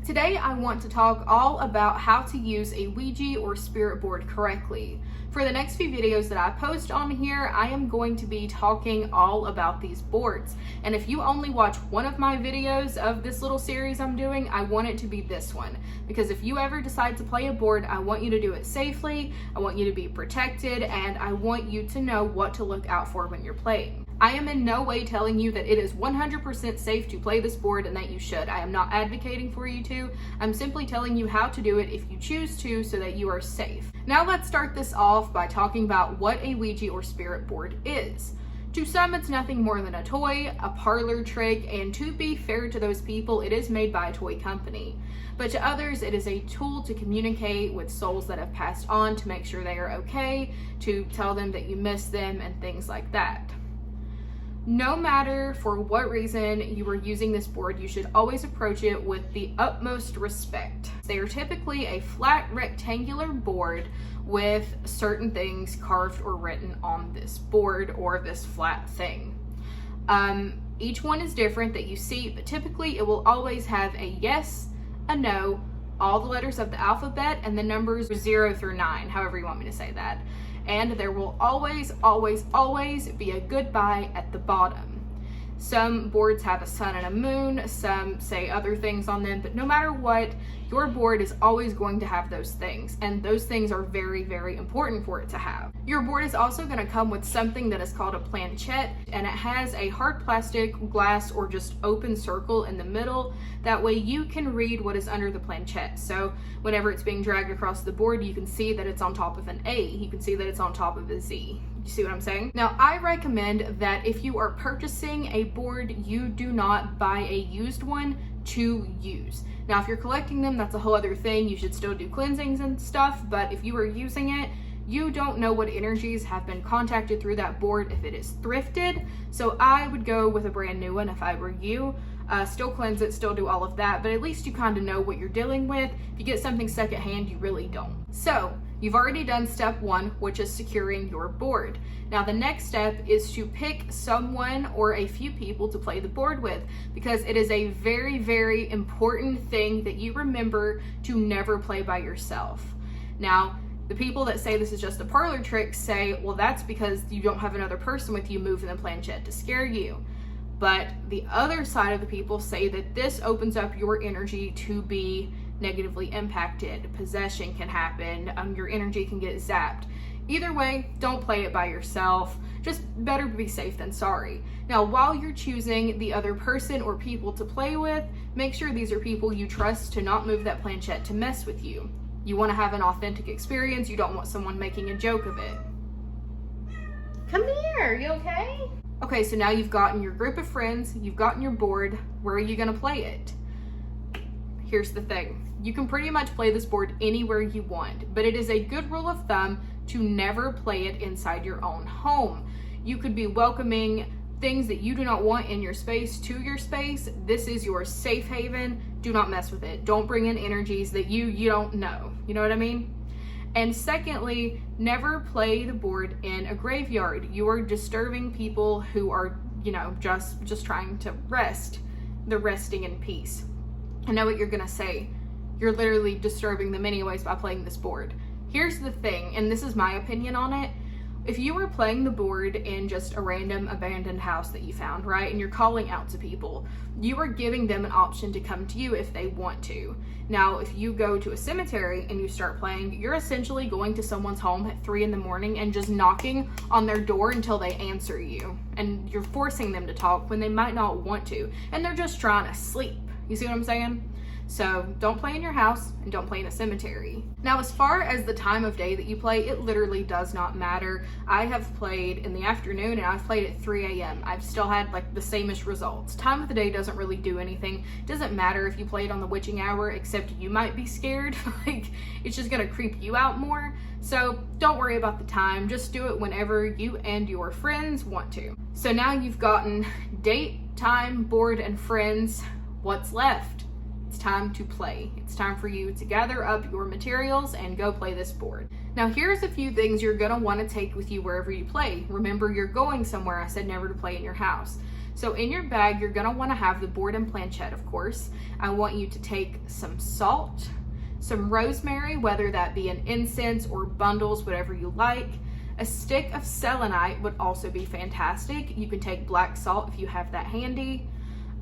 Today I want to talk all about how to use a Ouija or spirit board correctly. For the next few videos that I post on here, I am going to be talking all about these boards. And if you only watch one of my videos of this little series I'm doing, I want it to be this one. Because if you ever decide to play a board, I want you to do it safely, I want you to be protected, and I want you to know what to look out for when you're playing. I am in no way telling you that it is 100% safe to play this board and that you should. I am not advocating for you to. I'm simply telling you how to do it if you choose to so that you are safe. Now let's start this off by talking about what a Ouija or spirit board is. To some, it's nothing more than a toy, a parlor trick, and to be fair to those people, it is made by a toy company. But to others, it is a tool to communicate with souls that have passed on, to make sure they are okay, to tell them that you miss them, and things like that. No matter for what reason you are using this board, you should always approach it with the utmost respect. They are typically a flat rectangular board with certain things carved or written on this board or this flat thing. Each one is different that you see, but typically it will always have a yes, a no, all the letters of the alphabet, and the numbers 0 through 9, however you want me to say that. And there will always, always, always be a goodbye at the bottom. Some boards have a sun and a moon, some say other things on them, but no matter what, your board is always going to have those things, and those things are very, very important for it to have. Your board is also going to come with something that is called a planchet, and it has a hard plastic, glass, or just open circle in the middle. That way you can read what is under the planchet. So whenever it's being dragged across the board, you can see that it's on top of an A. You can see that it's on top of a Z. You see what I'm saying? Now, I recommend that if you are purchasing a board, you do not buy a used one to use. Now, if you're collecting them, that's a whole other thing. You should still do cleansings and stuff, but if you are using it, you don't know what energies have been contacted through that board if it is thrifted. So I would go with a brand new one if I were you. Still cleanse it, still do all of that, but at least you kind of know what you're dealing with. If you get something secondhand, you really don't. So you've already done step one, which is securing your board. Now the next step is to pick someone or a few people to play the board with, because it is a very, very important thing that you remember to never play by yourself. Now, the people that say this is just a parlor trick say, well, that's because you don't have another person with you moving the planchet to scare you. But the other side of the people say that this opens up your energy to be negatively impacted. Possession can happen, your energy can get zapped. Either way, don't play it by yourself. Just better be safe than sorry. Now, while you're choosing the other person or people to play with, make sure these are people you trust to not move that planchet to mess with you. You want to have an authentic experience. You don't want someone making a joke of it. Come here, you okay? Okay, so now you've gotten your group of friends, you've gotten your board. Where are you gonna play it? Here's the thing. You can pretty much play this board anywhere you want, but it is a good rule of thumb to never play it inside your own home. You could be welcoming things that you do not want in your space to your space. This is your safe haven. Do not mess with it. Don't bring in energies that you don't know. You know what I mean? And secondly, never play the board in a graveyard. You are disturbing people who are, just trying to rest. They're resting in peace. I know what you're gonna say. You're literally disturbing them anyways by playing this board. Here's the thing, and this is my opinion on it. If you were playing the board in just a random abandoned house that you found, right, and you're calling out to people, you are giving them an option to come to you if they want to. Now, if you go to a cemetery and you start playing, you're essentially going to someone's home at 3 in the morning and just knocking on their door until they answer you. And you're forcing them to talk when they might not want to, and they're just trying to sleep. You see what I'm saying? So don't play in your house and don't play in a cemetery. Now, as far as the time of day that you play, it literally does not matter. I have played in the afternoon and I've played at 3 a.m. I've still had like the samest results. Time of the day doesn't really do anything. It doesn't matter if you played on the witching hour, except you might be scared. Like, it's just gonna creep you out more. So don't worry about the time. Just do it whenever you and your friends want to. So now you've gotten date, time, board, and friends. What's left? It's time to play. It's time for you to gather up your materials and go play this board. Now, here's a few things you're gonna want to take with you wherever you play. Remember, you're going somewhere. I said never to play in your house. So in your bag, you're gonna wanna have the board and planchette, of course. I want you to take some salt, some rosemary, whether that be an incense or bundles, whatever you like. A stick of selenite would also be fantastic. You can take black salt if you have that handy.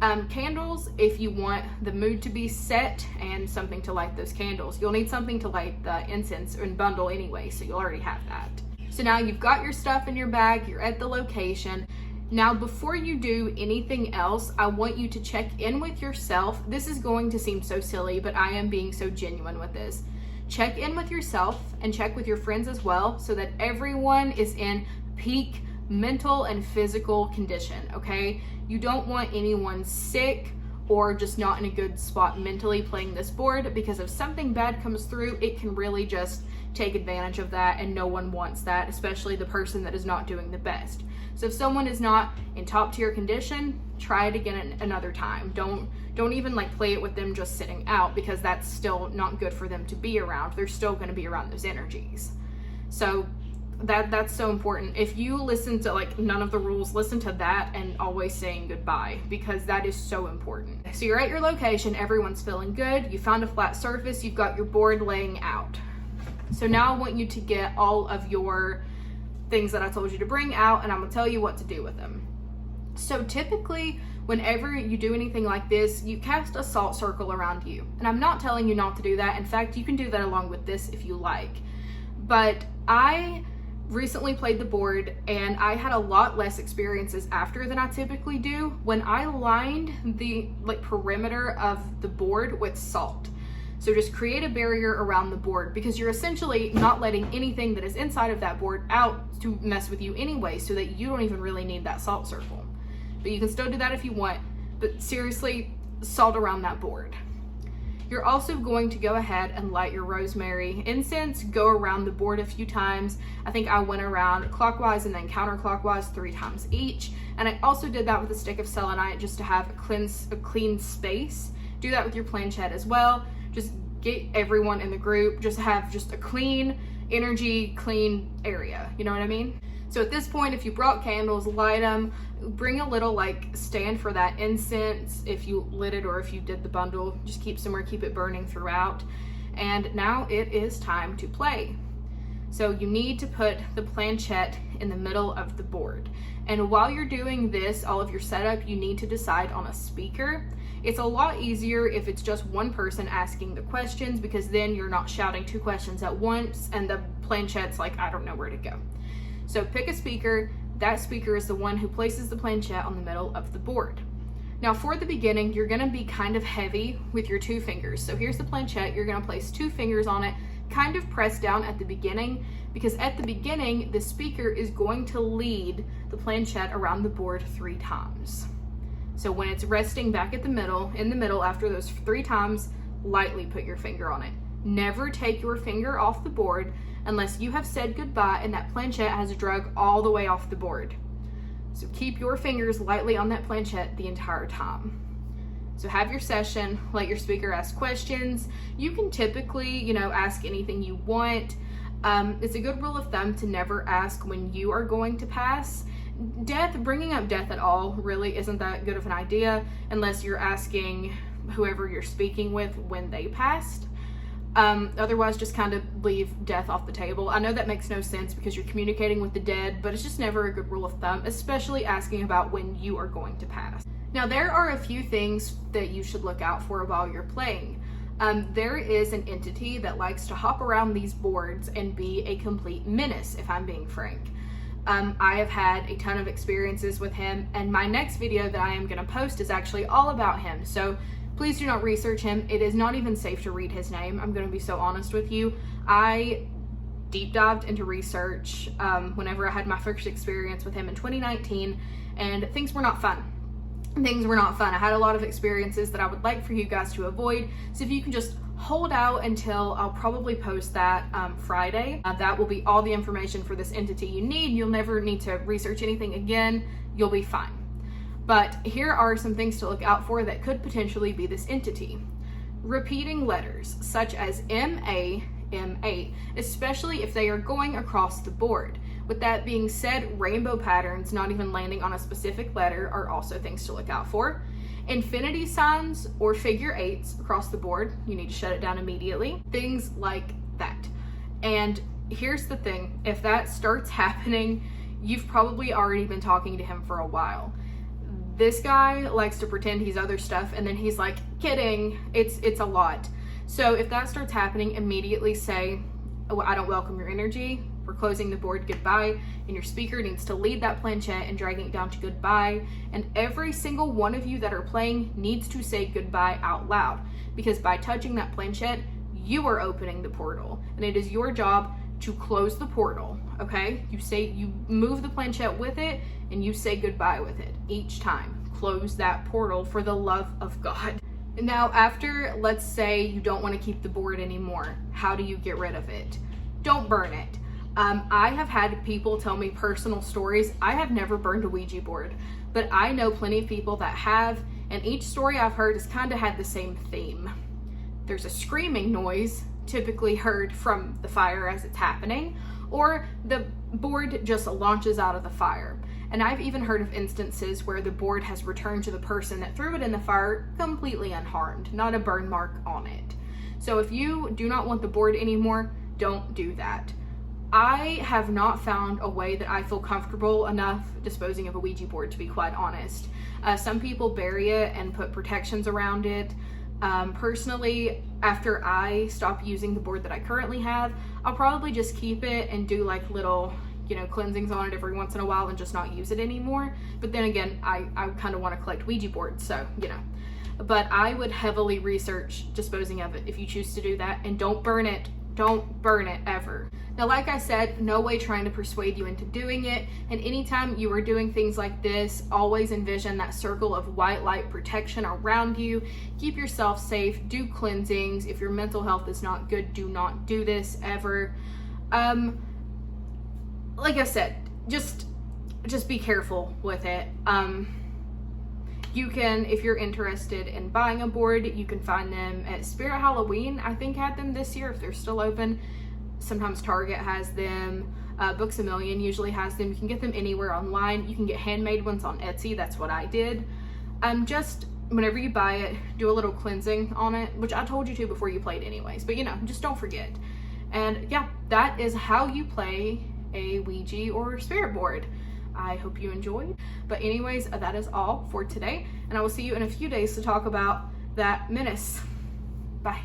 Candles, if you want the mood to be set and something to light those candles. You'll need something to light the incense and bundle anyway, so you'll already have that. So now you've got your stuff in your bag, you're at the location. Now, before you do anything else, I want you to check in with yourself. This is going to seem so silly, but I am being so genuine with this. Check in with yourself and check with your friends as well, so that everyone is in peak mental and physical condition, okay? You don't want anyone sick or just not in a good spot mentally playing this board, because if something bad comes through, it can really just take advantage of that, and no one wants that, especially the person that is not doing the best. So if someone is not in top tier condition, try it again another time. Don't even like play it with them just sitting out, because that's still not good for them to be around. They're still going to be around those energies. So that's so important. If you listen to like none of the rules, listen to that and always saying goodbye, because that is so important. So you're at your location, everyone's feeling good, you found a flat surface, you've got your board laying out. So now I want you to get all of your things that I told you to bring out, and I'm gonna tell you what to do with them. So typically, whenever you do anything like this, you cast a salt circle around you. And I'm not telling you not to do that. In fact, you can do that along with this if you like. But I recently played the board and I had a lot less experiences after than I typically do when I lined the perimeter of the board with salt. So just create a barrier around the board, because you're essentially not letting anything that is inside of that board out to mess with you anyway, so that you don't even really need that salt circle. But you can still do that if you want, but seriously, salt around that board. You're also going to go ahead and light your rosemary incense, go around the board a few times. I think I went around clockwise and then counterclockwise 3 times each. And I also did that with a stick of selenite just to have a clean space. Do that with your planchette as well. Just get everyone in the group, just have just a clean energy, clean area. You know what I mean? So at this point, if you brought candles, light them. Bring a little stand for that incense if you lit it, or if you did the bundle, just keep somewhere, keep it burning throughout. And now it is time to play. So you need to put the planchette in the middle of the board. And while you're doing this, all of your setup, you need to decide on a speaker. It's a lot easier if it's just one person asking the questions, because then you're not shouting 2 questions at once and the planchette's like, I don't know where to go. So pick a speaker. That speaker is the one who places the planchette on the middle of the board. Now for the beginning, you're gonna be kind of heavy with your 2 fingers. So here's the planchette, you're gonna place 2 fingers on it, kind of press down at the beginning, because at the beginning, the speaker is going to lead the planchette around the board 3 times. So when it's resting back at in the middle after those 3 times, lightly put your finger on it. Never take your finger off the board unless you have said goodbye and that planchette has drug all the way off the board. So keep your fingers lightly on that planchette the entire time. So have your session, let your speaker ask questions. You can typically, ask anything you want. It's a good rule of thumb to never ask when you are going to pass. Bringing up death at all really isn't that good of an idea unless you're asking whoever you're speaking with when they passed. Otherwise, just kind of leave death off the table. I know that makes no sense because you're communicating with the dead, but it's just never a good rule of thumb, especially asking about when you are going to pass. Now, there are a few things that you should look out for while you're playing. There is an entity that likes to hop around these boards and be a complete menace, if I'm being frank. I have had a ton of experiences with him, and my next video that I am going to post is actually all about him. So please do not research him. It is not even safe to read his name. I'm going to be so honest with you. I deep dived into research whenever I had my first experience with him in 2019, and things were not fun. I had a lot of experiences that I would like for you guys to avoid. So if you can just hold out until I'll probably post that Friday. That will be all the information for this entity you need. You'll never need to research anything again. You'll be fine. But here are some things to look out for that could potentially be this entity. Repeating letters such as M-A, M-A, especially if they are going across the board. With that being said, rainbow patterns not even landing on a specific letter are also things to look out for. Infinity signs or figure eights across the board, you need to shut it down immediately. Things like that. And here's the thing, if that starts happening, you've probably already been talking to him for a while. This guy likes to pretend he's other stuff, and then he's like, kidding, it's a lot. So if that starts happening, immediately say, oh, I don't welcome your energy. We're closing the board, goodbye. And your speaker needs to lead that planchet and dragging it down to goodbye. And every single one of you that are playing needs to say goodbye out loud, because by touching that planchet, you are opening the portal, and it is your job to close the portal, okay? You move the planchet with it, and you say goodbye with it each time. Close that portal for the love of God. Now, after, let's say you don't want to keep the board anymore, how do you get rid of it? Don't burn it. I have had people tell me personal stories. I have never burned a Ouija board, but I know plenty of people that have, and each story I've heard has kind of had the same theme. There's a screaming noise, typically heard from the fire as it's happening, or the board just launches out of the fire. And I've even heard of instances where the board has returned to the person that threw it in the fire completely unharmed, not a burn mark on it. So if you do not want the board anymore, don't do that. I have not found a way that I feel comfortable enough disposing of a Ouija board, to be quite honest. Some people bury it and put protections around it. Personally, after I stop using the board that I currently have, I'll probably just keep it and do like little, cleansings on it every once in a while and just not use it anymore. But then again, I kind of want to collect Ouija boards, so, But I would heavily research disposing of it if you choose to do that, and don't burn it. Don't burn it ever. Now, like I said, no way trying to persuade you into doing it. And anytime you are doing things like this, always envision that circle of white light protection around you. Keep yourself safe. Do cleansings. If your mental health is not good, do not do this ever. Like I said, just be careful with it. You can, if you're interested in buying a board, you can find them at Spirit Halloween. I think had them this year if they're still open. Sometimes Target has them. Books A Million usually has them. You can get them anywhere online. You can get handmade ones on Etsy. That's what I did. Just whenever you buy it, do a little cleansing on it, which I told you to before you played anyways. But just don't forget. And yeah, that is how you play a Ouija or spirit board. I hope you enjoyed. But anyways, that is all for today. And I will see you in a few days to talk about that menace. Bye.